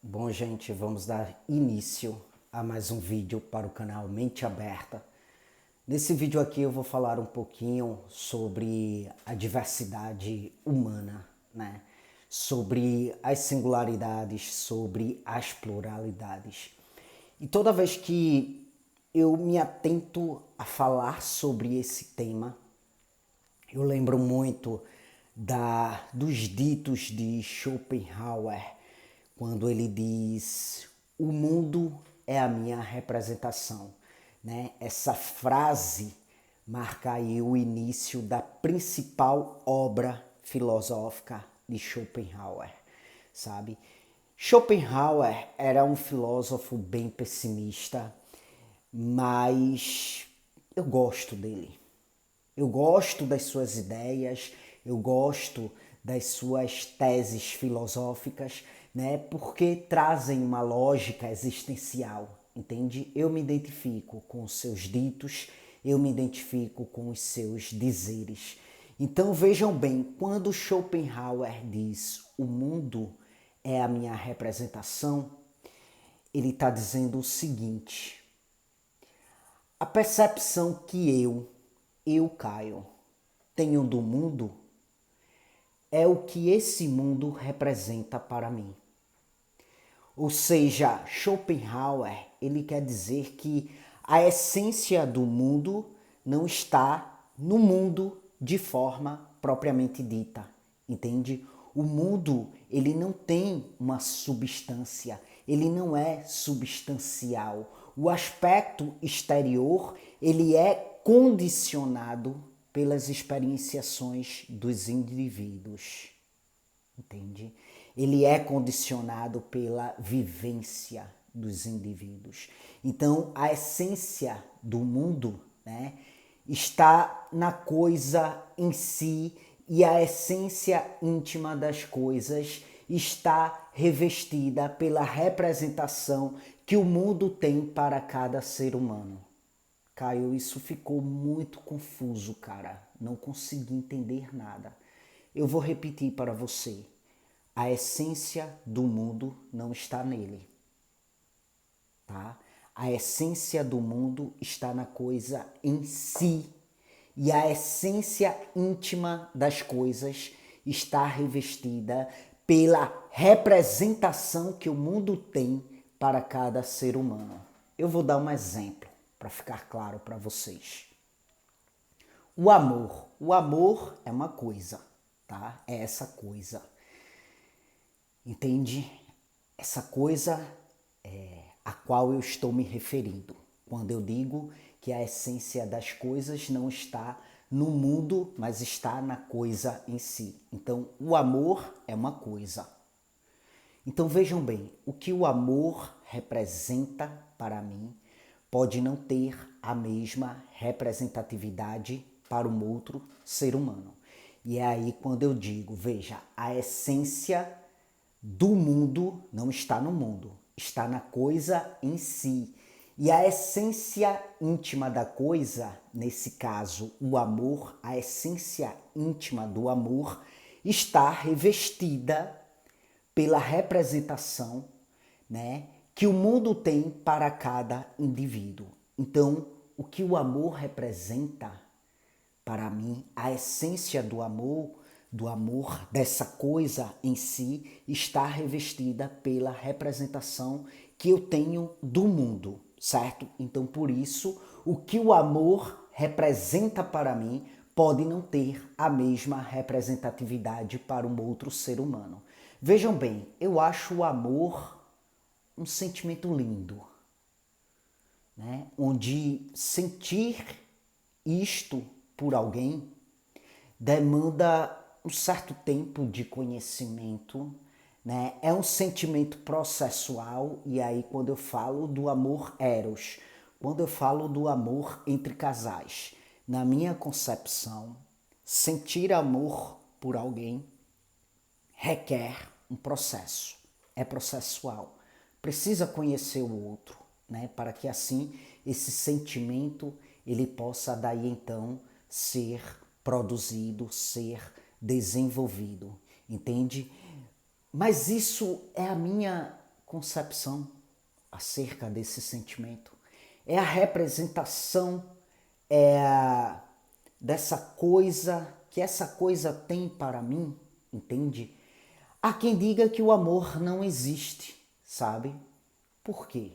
Bom, gente, vamos dar início a mais um vídeo para o canal Mente Aberta. Nesse vídeo aqui eu vou falar um pouquinho sobre a diversidade humana, né? Sobre as singularidades, sobre as pluralidades. E toda vez que eu me atento a falar sobre esse tema, eu lembro muito dos ditos de Schopenhauer, quando ele diz: o mundo é a minha representação. Né? Essa frase marca aí o início da principal obra filosófica de Schopenhauer, sabe? Schopenhauer era um filósofo bem pessimista, mas eu gosto dele. Eu gosto das suas ideias, eu gosto das suas teses filosóficas, né? Porque trazem uma lógica existencial, entende? Eu me identifico com os seus ditos, eu me identifico com os seus dizeres. Então vejam bem, quando Schopenhauer diz o mundo é a minha representação, ele está dizendo o seguinte: a percepção que Caio, tenho do mundo é o que esse mundo representa para mim. Ou seja, Schopenhauer, ele quer dizer que a essência do mundo não está no mundo de forma propriamente dita, entende? O mundo, ele não tem uma substância, ele não é substancial. O aspecto exterior, ele é condicionado pelas experienciações dos indivíduos, entende? Ele é condicionado pela vivência dos indivíduos. Então, a essência do mundo, né, está na coisa em si, e a essência íntima das coisas está revestida pela representação que o mundo tem para cada ser humano. Caio, isso ficou muito confuso, cara. Não consegui entender nada. Eu vou repetir para você. A essência do mundo não está nele, tá? A essência do mundo está na coisa em si. E a essência íntima das coisas está revestida pela representação que o mundo tem para cada ser humano. Eu vou dar um exemplo para ficar claro para vocês. O amor. O amor é uma coisa, tá? É essa coisa. Entende? Essa coisa é a qual eu estou me referindo quando eu digo que a essência das coisas não está no mundo, mas está na coisa em si. Então, o amor é uma coisa. Então, vejam bem, o que o amor representa para mim pode não ter a mesma representatividade para um outro ser humano. E é aí quando eu digo, veja, a essência do mundo não está no mundo, está na coisa em si. E a essência íntima da coisa, nesse caso o amor, a essência íntima do amor, está revestida pela representação, né, que o mundo tem para cada indivíduo. Então, o que o amor representa para mim, a essência do amor, dessa coisa em si, está revestida pela representação que eu tenho do mundo, certo? Então, por isso, o que o amor representa para mim pode não ter a mesma representatividade para um outro ser humano. Vejam bem, eu acho o amor um sentimento lindo, né? Onde sentir isto por alguém demanda um certo tempo de conhecimento, né? É um sentimento processual, e aí quando eu falo do amor eros, quando eu falo do amor entre casais, na minha concepção, sentir amor por alguém requer um processo, é processual. Precisa conhecer o outro, né, para que assim esse sentimento ele possa daí então ser produzido, ser desenvolvido, entende? Mas isso é a minha concepção acerca desse sentimento. É a representação dessa coisa que essa coisa tem para mim, entende? Há quem diga que o amor não existe, sabe? Por quê?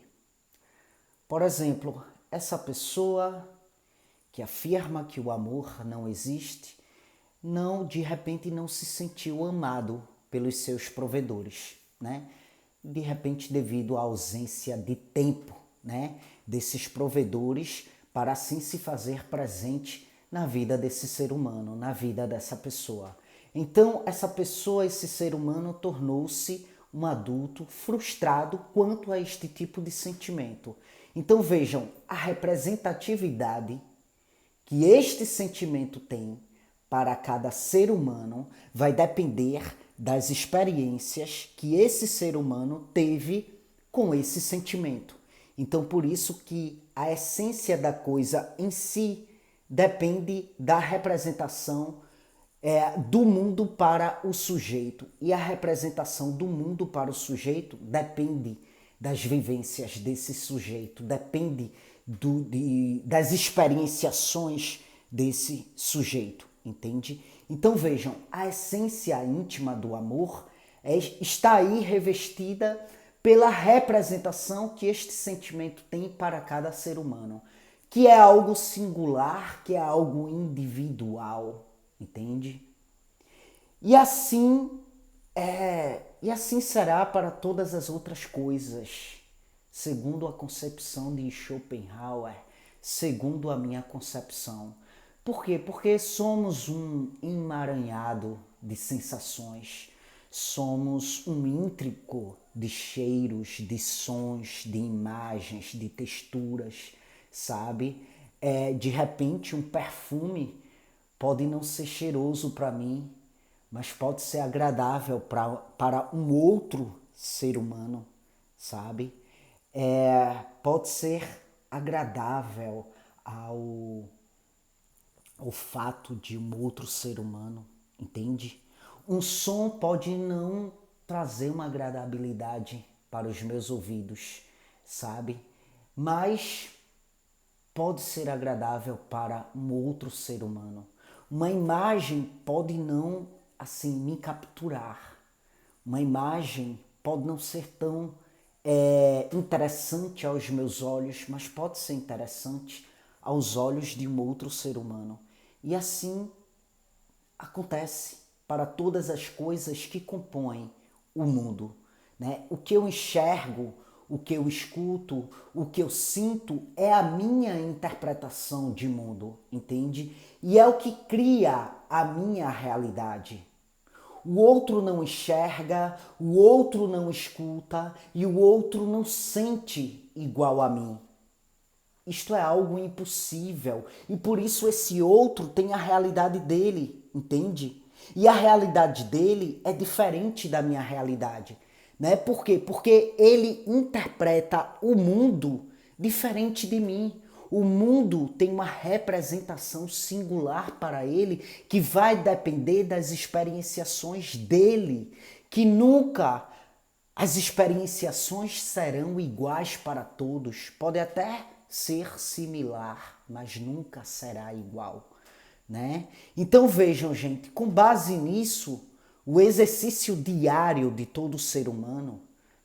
Por exemplo, essa pessoa que afirma que o amor não existe, de repente não se sentiu amado pelos seus provedores, né? De repente devido à ausência de tempo, né, desses provedores para assim se fazer presente na vida desse ser humano, na vida dessa pessoa. Então, essa pessoa, esse ser humano, tornou-se um adulto frustrado quanto a este tipo de sentimento. Então, vejam, a representatividade que este sentimento tem para cada ser humano vai depender das experiências que esse ser humano teve com esse sentimento. Então, por isso que a essência da coisa em si depende da representação do mundo para o sujeito. E a representação do mundo para o sujeito depende das vivências desse sujeito, depende das experienciações desse sujeito, entende? Então vejam, a essência íntima do amor está aí revestida pela representação que este sentimento tem para cada ser humano, que é algo singular, que é algo individual, entende? E assim será para todas as outras coisas, segundo a concepção de Schopenhauer, segundo a minha concepção. Por quê? Porque somos um emaranhado de sensações, somos um íntrico de cheiros, de sons, de imagens, de texturas, sabe? De repente um perfume pode não ser cheiroso para mim, mas pode ser agradável para um outro ser humano, sabe? Pode ser agradável ao fato de um outro ser humano, entende? Um som pode não trazer uma agradabilidade para os meus ouvidos, sabe? Mas pode ser agradável para um outro ser humano. Uma imagem pode não, assim, me capturar. Uma imagem pode não ser tão interessante aos meus olhos, mas pode ser interessante aos olhos de um outro ser humano. E assim acontece para todas as coisas que compõem o mundo, né? O que eu enxergo, o que eu escuto, o que eu sinto é a minha interpretação de mundo, entende? E é o que cria a minha realidade. O outro não enxerga, o outro não escuta e o outro não sente igual a mim. Isto é algo impossível e por isso esse outro tem a realidade dele, entende? E a realidade dele é diferente da minha realidade, né? Por quê? Porque ele interpreta o mundo diferente de mim. O mundo tem uma representação singular para ele que vai depender das experienciações dele, que nunca as experienciações serão iguais para todos. Pode até ser similar, mas nunca será igual, né? Então vejam, gente, com base nisso, o exercício diário de todo ser humano,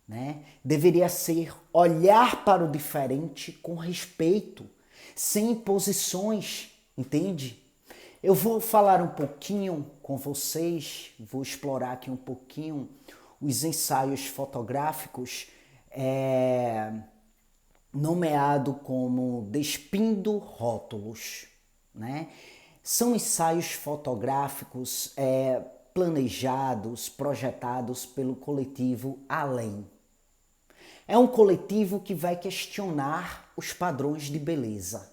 né, deveria ser olhar para o diferente com respeito, sem imposições, entende? Eu vou falar um pouquinho com vocês, vou explorar aqui um pouquinho os ensaios fotográficos, nomeado como Despindo Rótulos, né? São ensaios fotográficos planejados, projetados pelo coletivo Além. É um coletivo que vai questionar os padrões de beleza.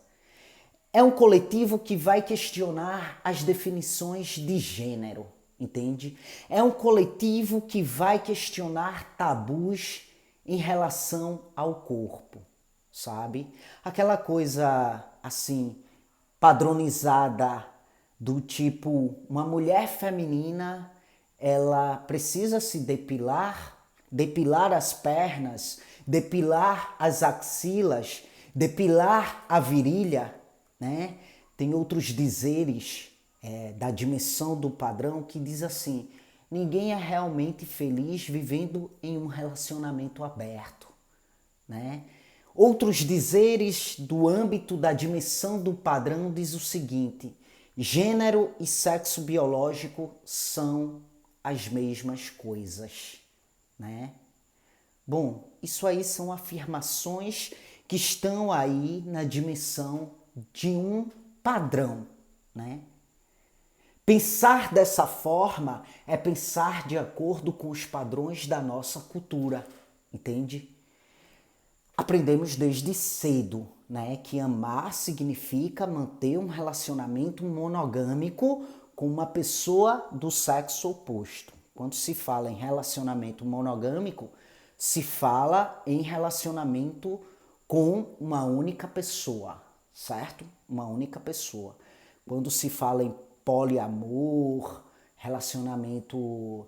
É um coletivo que vai questionar as definições de gênero, entende? É um coletivo que vai questionar tabus em relação ao corpo, sabe? Aquela coisa assim, padronizada do tipo, uma mulher feminina, ela precisa se depilar depilar as pernas, depilar as axilas, depilar a virilha, né? Tem outros dizeres da dimensão do padrão que diz assim: ninguém é realmente feliz vivendo em um relacionamento aberto, né? Outros dizeres do âmbito da dimensão do padrão diz o seguinte: gênero e sexo biológico são as mesmas coisas, né? Bom, isso aí são afirmações que estão aí na dimensão de um padrão, né? Pensar dessa forma é pensar de acordo com os padrões da nossa cultura, entende? Aprendemos desde cedo, né, que amar significa manter um relacionamento monogâmico com uma pessoa do sexo oposto. Quando se fala em relacionamento monogâmico, se fala em relacionamento com uma única pessoa, certo? Uma única pessoa. Quando se fala em poliamor, relacionamento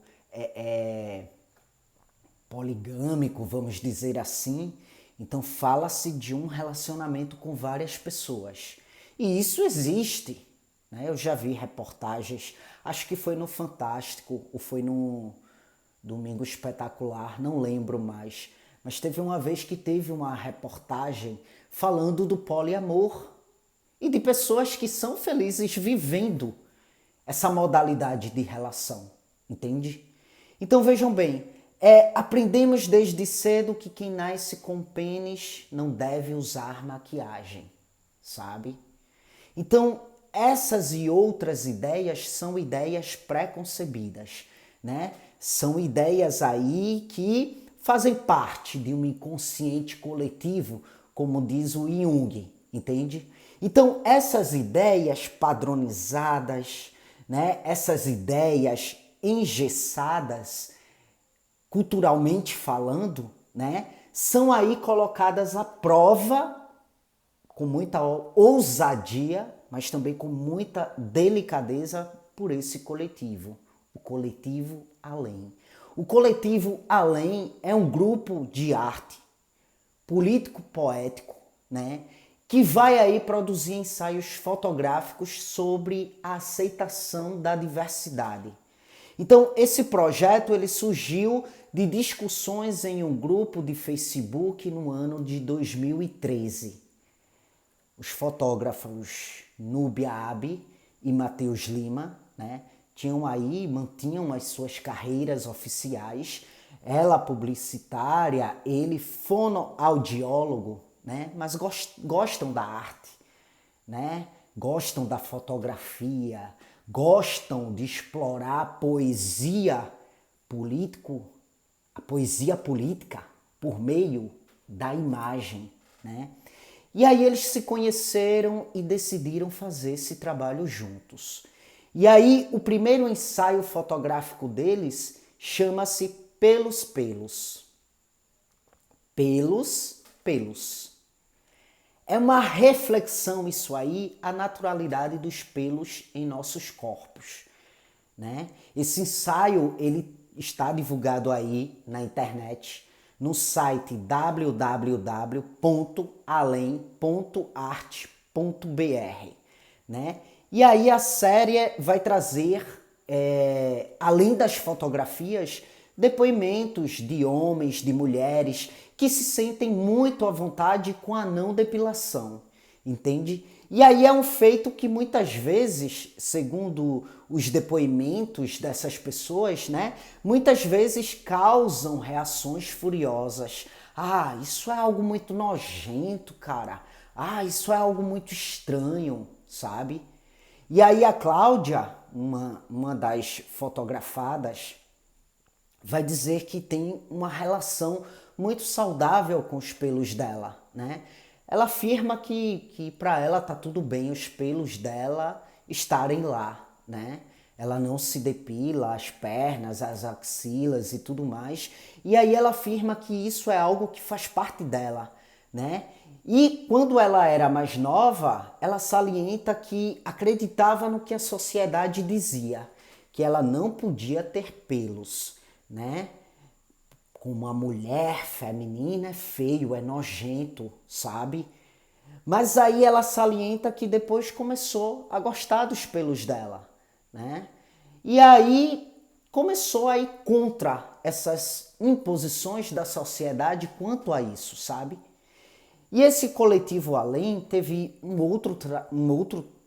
poligâmico, vamos dizer assim, então fala-se de um relacionamento com várias pessoas. E isso existe, né? Eu já vi reportagens, acho que foi no Fantástico ou foi no Domingo Espetacular, não lembro mais. Mas teve uma vez que teve uma reportagem falando do poliamor e de pessoas que são felizes vivendo essa modalidade de relação, entende? Então vejam bem, aprendemos desde cedo que quem nasce com pênis não deve usar maquiagem, sabe? Então essas e outras ideias são ideias pré-concebidas, né? São ideias aí que fazem parte de um inconsciente coletivo, como diz o Jung, entende? Então essas ideias padronizadas, né? Essas ideias engessadas, culturalmente falando, né? São aí colocadas à prova com muita ousadia, mas também com muita delicadeza por esse coletivo, o coletivo Além. O coletivo Além é um grupo de arte político-poético, né, que vai aí produzir ensaios fotográficos sobre a aceitação da diversidade. Então, esse projeto ele surgiu de discussões em um grupo de Facebook no ano de 2013. Os fotógrafos Núbia Abi e Matheus Lima, né, mantinham as suas carreiras oficiais, ela publicitária, ele fonoaudiólogo, né, mas gostam da arte, né, gostam da fotografia, gostam de explorar a poesia política por meio da imagem, né? E aí eles se conheceram e decidiram fazer esse trabalho juntos. E aí o primeiro ensaio fotográfico deles chama-se Pelos Pelos. Pelos Pelos. É uma reflexão isso aí, a naturalidade dos pelos em nossos corpos, né? Esse ensaio ele está divulgado aí na internet, no site www.alem.arte.br, né? E aí a série vai trazer, além das fotografias, depoimentos de homens, de mulheres que se sentem muito à vontade com a não depilação, entende? E aí é um feito que muitas vezes, segundo os depoimentos dessas pessoas, né, muitas vezes causam reações furiosas. Ah, isso é algo muito nojento, cara. Ah, isso é algo muito estranho, sabe? E aí a Cláudia, uma das fotografadas, vai dizer que tem uma relação muito saudável com os pelos dela, né? Ela afirma que para ela tá tudo bem os pelos dela estarem lá, né? Ela não se depila as pernas, as axilas e tudo mais. E aí ela afirma que isso é algo que faz parte dela, né? E quando ela era mais nova, ela salienta que acreditava no que a sociedade dizia, que ela não podia ter pelos, né? com uma mulher feminina é feio, é nojento, sabe? Mas aí ela salienta que depois começou a gostar dos pelos dela, né? E aí começou a ir contra essas imposições da sociedade quanto a isso, sabe? E esse coletivo Além teve um outro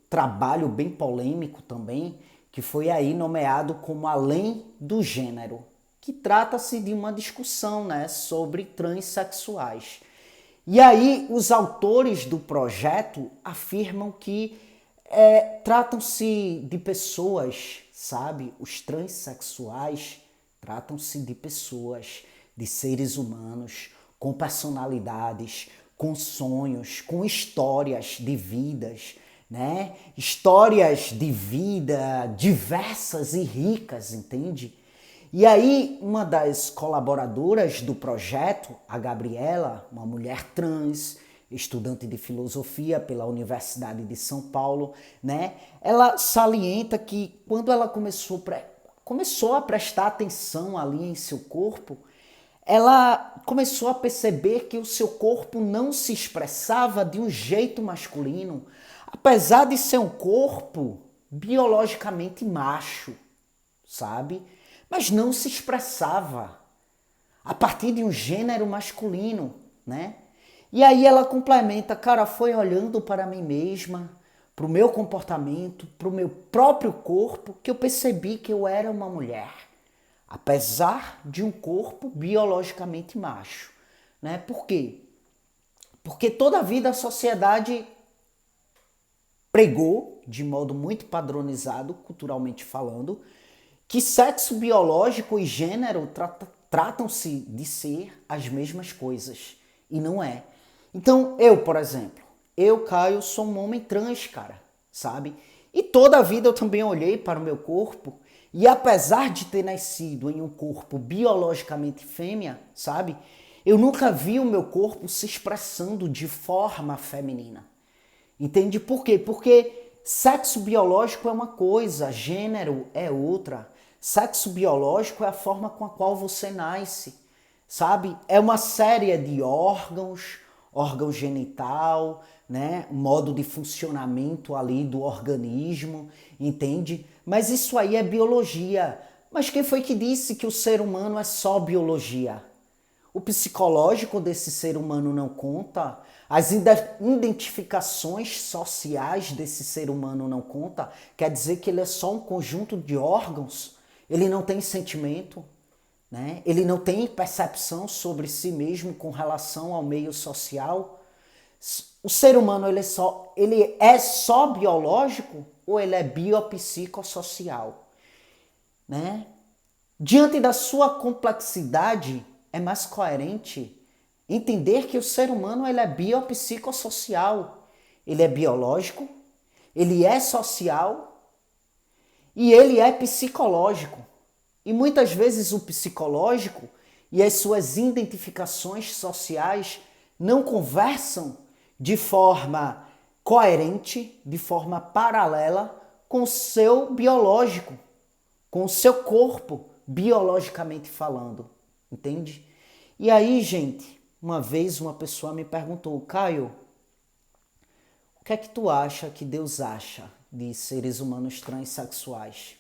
trabalho bem polêmico também, que foi aí nomeado como Além do Gênero, que trata-se de uma discussão, né, sobre transexuais. E aí os autores do projeto afirmam que tratam-se de pessoas, sabe? Os transexuais tratam-se de pessoas, de seres humanos, com personalidades, com sonhos, com histórias de vidas, né? Histórias de vida diversas e ricas, entende? E aí, uma das colaboradoras do projeto, a Gabriela, uma mulher trans, estudante de filosofia pela Universidade de São Paulo, né? Ela salienta que quando ela começou a prestar atenção ali em seu corpo, ela começou a perceber que o seu corpo não se expressava de um jeito masculino, apesar de ser um corpo biologicamente macho, sabe? Mas não se expressava a partir de um gênero masculino, né? E aí ela complementa, cara, foi olhando para mim mesma, para o meu comportamento, para o meu próprio corpo, que eu percebi que eu era uma mulher, apesar de um corpo biologicamente macho, né? Por quê? Porque toda a vida a sociedade pregou, de modo muito padronizado, culturalmente falando, que sexo biológico e gênero tratam-se de ser as mesmas coisas. E não é. Então, eu, por exemplo, eu, Caio, sou um homem trans, cara, sabe? E toda a vida eu também olhei para o meu corpo e apesar de ter nascido em um corpo biologicamente fêmea, sabe? Eu nunca vi o meu corpo se expressando de forma feminina. Entende por quê? Porque sexo biológico é uma coisa, gênero é outra. Sexo biológico é a forma com a qual você nasce, sabe? É uma série de órgãos, órgão genital, né? Modo de funcionamento ali do organismo, entende? Mas isso aí é biologia. Mas quem foi que disse que o ser humano é só biologia? O psicológico desse ser humano não conta, as identificações sociais desse ser humano não conta, quer dizer que ele é só um conjunto de órgãos, ele não tem sentimento, né? Ele não tem percepção sobre si mesmo com relação ao meio social. O ser humano ele é só biológico ou ele é biopsicossocial, né? Diante da sua complexidade, é mais coerente entender que o ser humano ele é biopsicossocial. Ele é biológico, ele é social e ele é psicológico. E muitas vezes o psicológico e as suas identificações sociais não conversam de forma coerente, de forma paralela com o seu biológico, com o seu corpo, biologicamente falando. Entende? E aí, gente, uma vez uma pessoa me perguntou, Caio, o que é que tu acha que Deus acha de seres humanos transexuais?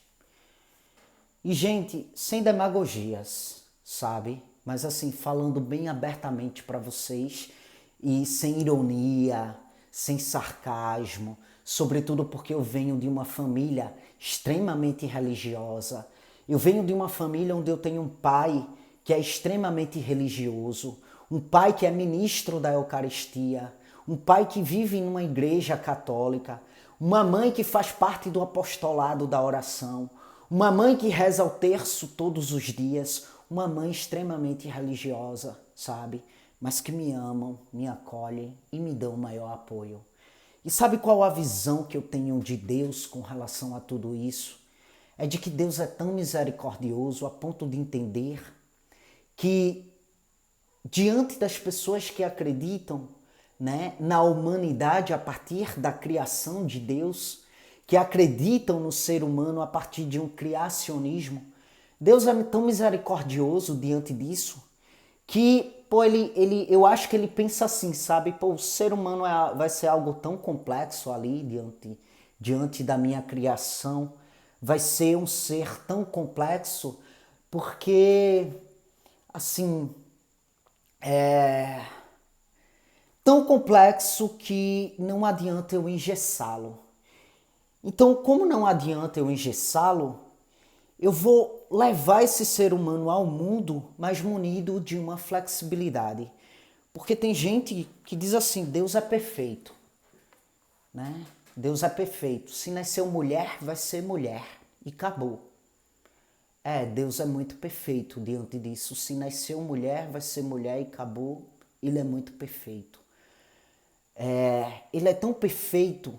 E, gente, sem demagogias, sabe? Mas assim, falando bem abertamente para vocês e sem ironia, sem sarcasmo, sobretudo porque eu venho de uma família extremamente religiosa. Eu venho de uma família onde eu tenho um pai que é extremamente religioso, um pai que é ministro da Eucaristia, um pai que vive numa igreja católica, uma mãe que faz parte do apostolado da oração, uma mãe que reza o terço todos os dias, uma mãe extremamente religiosa, sabe? Mas que me amam, me acolhem e me dão o maior apoio. E sabe qual a visão que eu tenho de Deus com relação a tudo isso? É de que Deus é tão misericordioso a ponto de entender que diante das pessoas que acreditam, né, na humanidade a partir da criação de Deus, que acreditam no ser humano a partir de um criacionismo, Deus é tão misericordioso diante disso que, pô, eu acho que ele pensa assim, sabe? Pô, o ser humano vai ser algo tão complexo ali diante da minha criação, vai ser um ser tão complexo, porque, assim, tão complexo que não adianta eu engessá-lo. Então, como não adianta eu engessá-lo, eu vou levar esse ser humano ao mundo, mas munido de uma flexibilidade. Porque tem gente que diz assim, Deus é perfeito, né? Deus é perfeito. Se nasceu mulher, vai ser mulher. E acabou. Deus é muito perfeito diante disso. Se nasceu mulher, vai ser mulher e acabou. Ele é muito perfeito. Ele é tão perfeito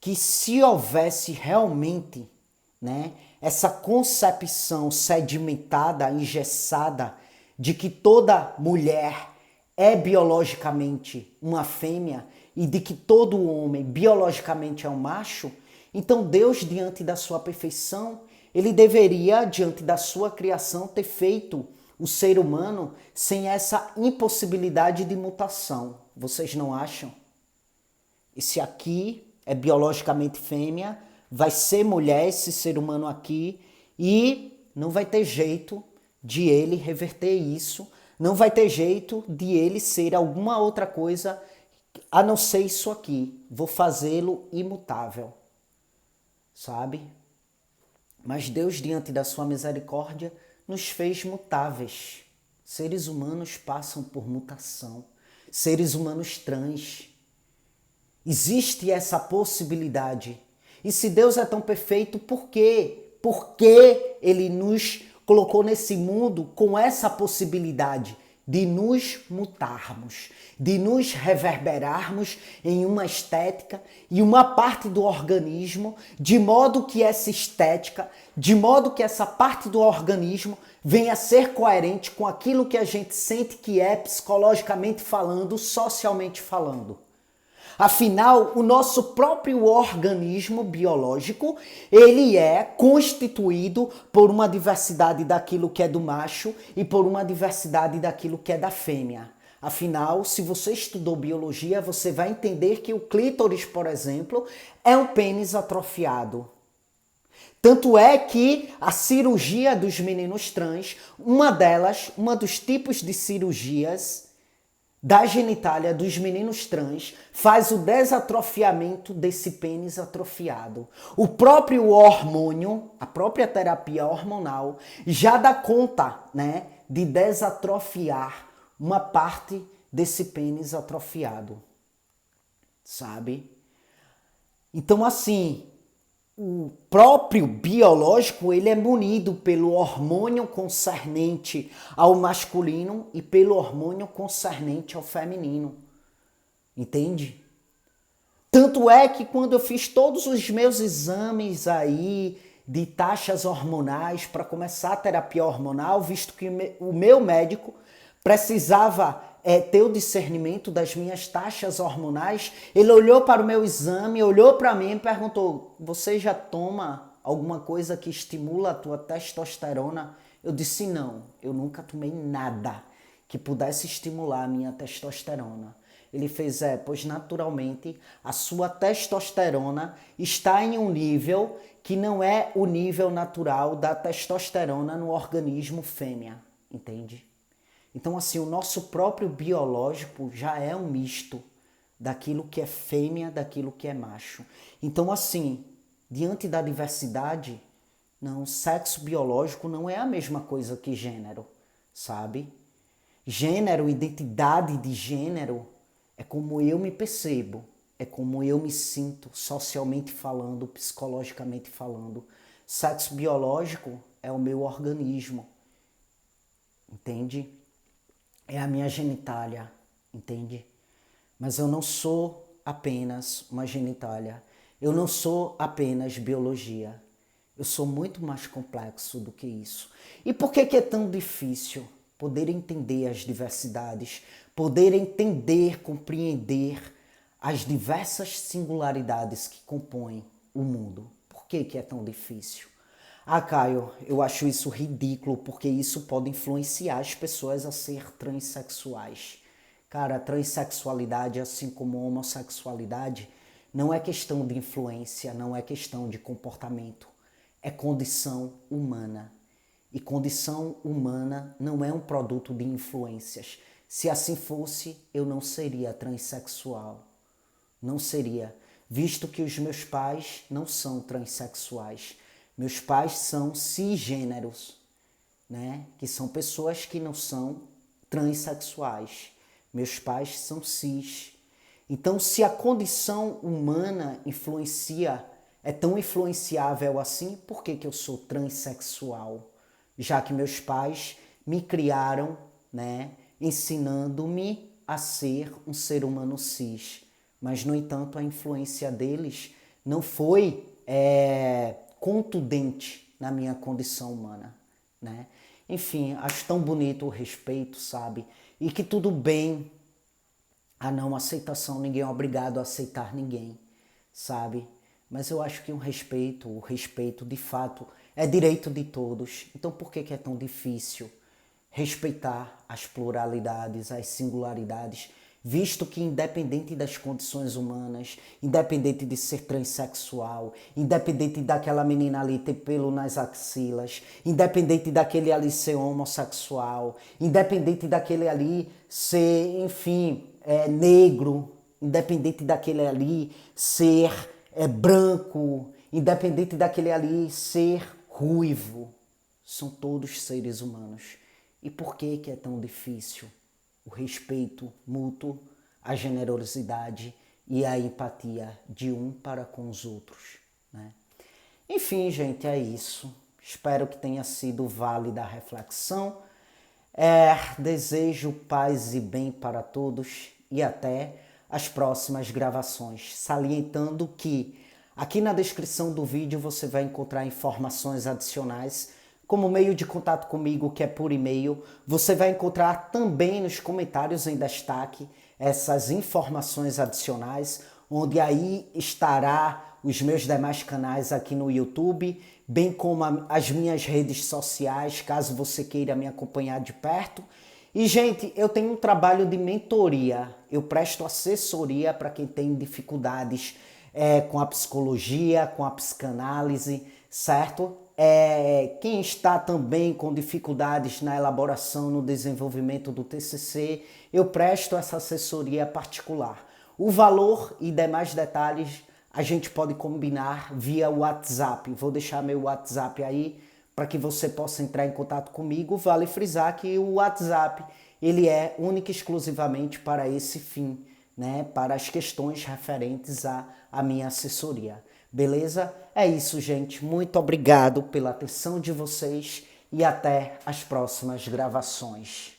que se houvesse realmente, né, essa concepção sedimentada, engessada, de que toda mulher é biologicamente uma fêmea e de que todo homem biologicamente é um macho, então Deus, diante da sua perfeição, ele deveria, diante da sua criação, ter feito o ser humano sem essa impossibilidade de mutação. Vocês não acham? Esse aqui é biologicamente fêmea, vai ser mulher esse ser humano aqui e não vai ter jeito de ele reverter isso, não vai ter jeito de ele ser alguma outra coisa a não ser isso aqui. Vou fazê-lo imutável, sabe? Mas Deus, diante da sua misericórdia, nos fez mutáveis. Seres humanos passam por mutação. Seres humanos trans. Existe essa possibilidade. E se Deus é tão perfeito, por quê? Por que Ele nos colocou nesse mundo com essa possibilidade de nos mutarmos, de nos reverberarmos em uma estética e uma parte do organismo, de modo que essa estética, de modo que essa parte do organismo venha a ser coerente com aquilo que a gente sente que é psicologicamente falando, socialmente falando. Afinal, o nosso próprio organismo biológico, ele é constituído por uma diversidade daquilo que é do macho e por uma diversidade daquilo que é da fêmea. Afinal, se você estudou biologia, você vai entender que o clítoris, por exemplo, é um pênis atrofiado. Tanto é que a cirurgia dos meninos trans, uma dos tipos de cirurgias da genitália dos meninos trans faz o desatrofiamento desse pênis atrofiado. O próprio hormônio, a própria terapia hormonal já dá conta, né, de desatrofiar uma parte desse pênis atrofiado. Sabe? Então, assim, o próprio biológico, ele é munido pelo hormônio concernente ao masculino e pelo hormônio concernente ao feminino. Entende? Tanto é que quando eu fiz todos os meus exames aí de taxas hormonais para começar a terapia hormonal, visto que o meu médico precisava ter o discernimento das minhas taxas hormonais, ele olhou para o meu exame, olhou para mim e perguntou: você já toma alguma coisa que estimula a tua testosterona? Eu disse: não, eu nunca tomei nada que pudesse estimular a minha testosterona. Ele fez, pois naturalmente a sua testosterona está em um nível que não é o nível natural da testosterona no organismo fêmea, entende? Então, assim, o nosso próprio biológico já é um misto daquilo que é fêmea, daquilo que é macho. Então, assim, diante da diversidade, não, sexo biológico não é a mesma coisa que gênero, sabe? Gênero, identidade de gênero, é como eu me percebo, é como eu me sinto socialmente falando, psicologicamente falando. Sexo biológico é o meu organismo, entende? É a minha genitália, entende? Mas eu não sou apenas uma genitália. Eu não sou apenas biologia. Eu sou muito mais complexo do que isso. E por que é tão difícil poder entender as diversidades, poder entender, compreender as diversas singularidades que compõem o mundo? Por que é tão difícil? Ah, Caio, eu acho isso ridículo porque isso pode influenciar as pessoas a ser transexuais. Cara, a transexualidade, assim como a homossexualidade, não é questão de influência, não é questão de comportamento, é condição humana. E condição humana não é um produto de influências. Se assim fosse, eu não seria transexual. Não seria, visto que os meus pais não são transexuais. Meus pais são cisgêneros, né? Que são pessoas que não são transexuais. Meus pais são cis. Então, se a condição humana influencia, é tão influenciável assim, por que eu sou transexual? Já que meus pais me criaram, né, ensinando-me a ser um ser humano cis. Mas, no entanto, a influência deles não foi contundente na minha condição humana, né? Enfim, acho tão bonito o respeito, sabe? E que tudo bem a não aceitação, ninguém é obrigado a aceitar ninguém, sabe? Mas eu acho que o respeito de fato é direito de todos. Então por que é tão difícil respeitar as pluralidades, as singularidades, visto que independente das condições humanas, independente de ser transexual, independente daquela menina ali ter pelo nas axilas, independente daquele ali ser homossexual, independente daquele ali ser, enfim, negro, independente daquele ali ser branco, independente daquele ali ser ruivo, são todos seres humanos. E por que é tão difícil? O respeito mútuo, a generosidade e a empatia de um para com os outros, né? Enfim, gente, é isso. Espero que tenha sido válida a reflexão. Desejo paz e bem para todos e até as próximas gravações. Salientando que aqui na descrição do vídeo você vai encontrar informações adicionais, como meio de contato comigo, que é por e-mail. Você vai encontrar também nos comentários em destaque essas informações adicionais, onde aí estará os meus demais canais aqui no YouTube, bem como as minhas redes sociais, caso você queira me acompanhar de perto. E, gente, eu tenho um trabalho de mentoria. Eu presto assessoria para quem tem dificuldades com a psicologia, com a psicanálise, certo? Quem está também com dificuldades na elaboração, no desenvolvimento do TCC, eu presto essa assessoria particular. O valor e demais detalhes a gente pode combinar via WhatsApp. Vou deixar meu WhatsApp aí para que você possa entrar em contato comigo. Vale frisar que o WhatsApp ele é único e exclusivamente para esse fim, né? Para as questões referentes à minha assessoria. Beleza? É isso, gente. Muito obrigado pela atenção de vocês e até as próximas gravações.